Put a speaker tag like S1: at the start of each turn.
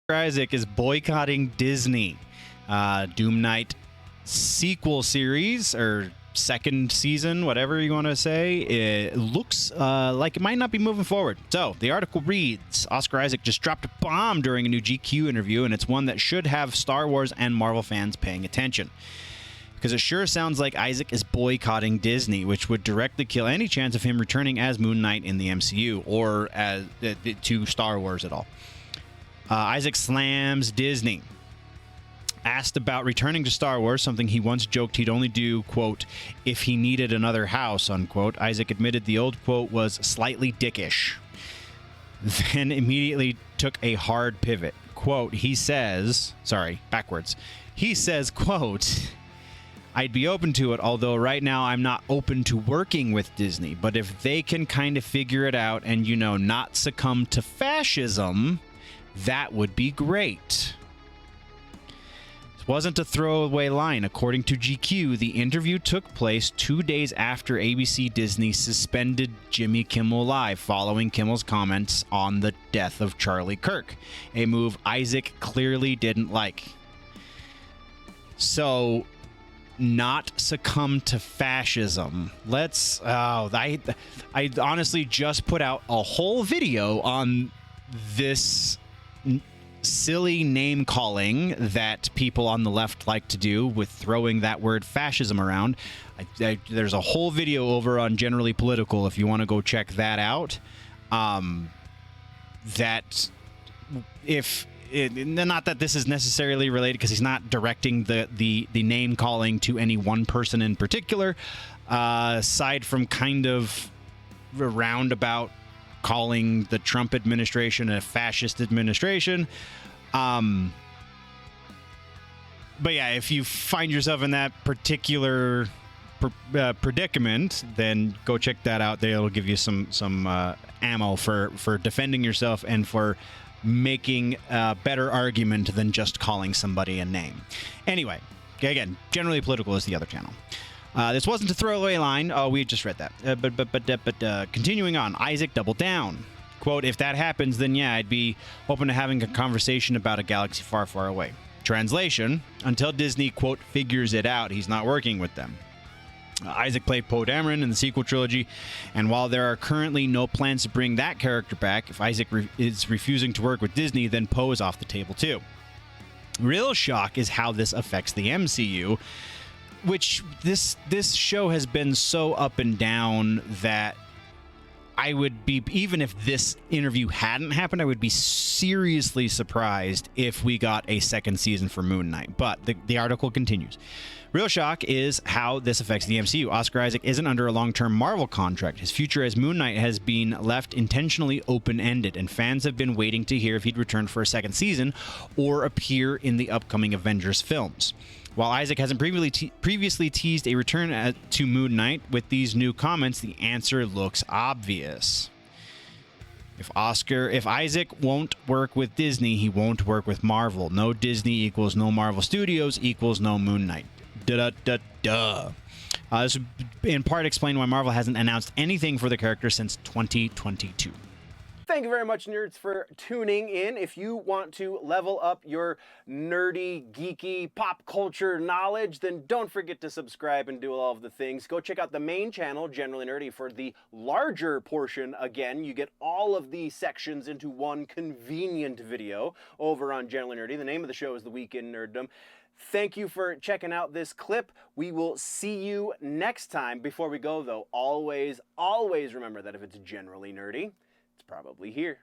S1: Isaac is boycotting Disney. Doom Knight sequel series, or second season, whatever you want to say, it looks like it might not be moving forward. So the article reads, Oscar Isaac just dropped a bomb during a new GQ interview, and it's one that should have Star Wars and Marvel fans paying attention. Because it sure sounds like Isaac is boycotting Disney, which would directly kill any chance of him returning as Moon Knight in the MCU, or as to Star Wars at all. Isaac slams Disney. Asked about returning to Star Wars, something he once joked he'd only do, quote, if he needed another house, unquote, Isaac admitted the old quote was slightly dickish. Then immediately took a hard pivot. Quote, he says, quote, I'd be open to it, although right now I'm not open to working with Disney. But if they can kind of figure it out and, not succumb to fascism, that would be great. This wasn't a throwaway line. According to GQ, the interview took place 2 days after ABC Disney suspended Jimmy Kimmel Live following Kimmel's comments on the death of Charlie Kirk, a move Isaac clearly didn't like. So, not succumb to fascism. I honestly just put out a whole video on this silly name calling that people on the left like to do with throwing that word fascism around. There's a whole video over on Generally Political if you want to go check that out. Not that this is necessarily related, because he's not directing the name calling to any one person in particular, aside from kind of roundabout calling the Trump administration a fascist administration. But yeah, if you find yourself in that particular predicament, then go check that out. They'll give you some ammo for defending yourself and for making a better argument than just calling somebody a name. Anyway, again, Generally Political is the other channel. This wasn't a throwaway line. Oh, we just read that. But continuing on, Isaac doubled down. Quote, if that happens, then yeah, I'd be open to having a conversation about a galaxy far, far away. Translation, until Disney, quote, figures it out, he's not working with them. Isaac played Poe Dameron in the sequel trilogy, and while there are currently no plans to bring that character back, if Isaac is refusing to work with Disney, then Poe is off the table too. Real shock is how this affects the MCU, which this show has been so up and down that I would be, even if this interview hadn't happened, I would be seriously surprised if we got a second season for Moon Knight. But the article continues. Real shock is how this affects the MCU. Oscar Isaac isn't under a long-term Marvel contract. His future as Moon Knight has been left intentionally open-ended, and fans have been waiting to hear if he'd return for a second season or appear in the upcoming Avengers films. While Isaac hasn't previously teased a return to Moon Knight, with these new comments, the answer looks obvious. If Isaac won't work with Disney, he won't work with Marvel. No Disney equals no Marvel Studios equals no Moon Knight. This would in part explain why Marvel hasn't announced anything for the character since 2022.
S2: Thank you very much, nerds, for tuning in. If you want to level up your nerdy, geeky, pop culture knowledge, then don't forget to subscribe and do all of the things. Go check out the main channel, Generally Nerdy, for the larger portion. Again, you get all of these sections into one convenient video over on Generally Nerdy. The name of the show is The Week in Nerddom. Thank you for checking out this clip. We will see you next time. Before we go, though, always remember that if it's generally nerdy, it's probably here.